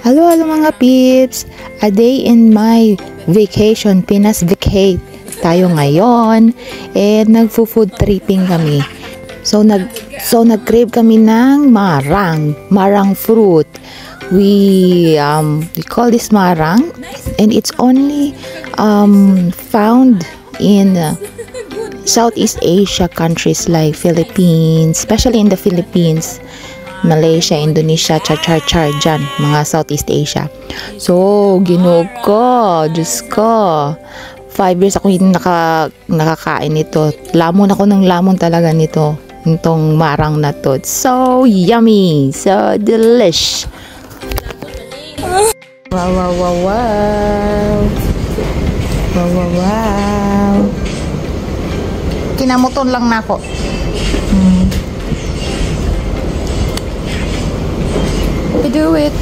Hello, hello mga peeps! A day in my vacation, Pinas vacate tayo ngayon. And nagfo-food tripping kami. So nag-crave kami ng marang fruit. We call this marang, and it's only found in Southeast Asia countries like Philippines, especially in the Philippines, Malaysia, Indonesia, char dyan, mga Southeast Asia. So, ginuog ko, Diyos ko, 5 years ako hindi nakakain nito. Lamon ako ng lamon talaga nito, itong marang na to. So yummy, so delish. Wow, wow, wow, wow. Wow, wow, wow. Kinamuton lang na ako. We do it.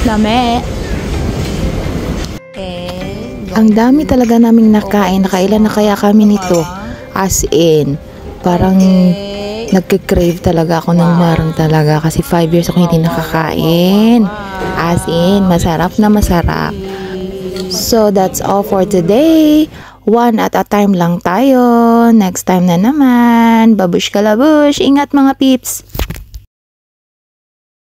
Lame. Ang dami talaga naming nakain. Nakailan na kaya kami nito? As in, parang nagkikrave talaga ako ng marang talaga. Kasi 5 years ako hindi nakakain. As in, masarap na masarap. So, that's all for today. One at a time lang tayo. Next time na naman. Babush kalabush. Ingat mga peeps.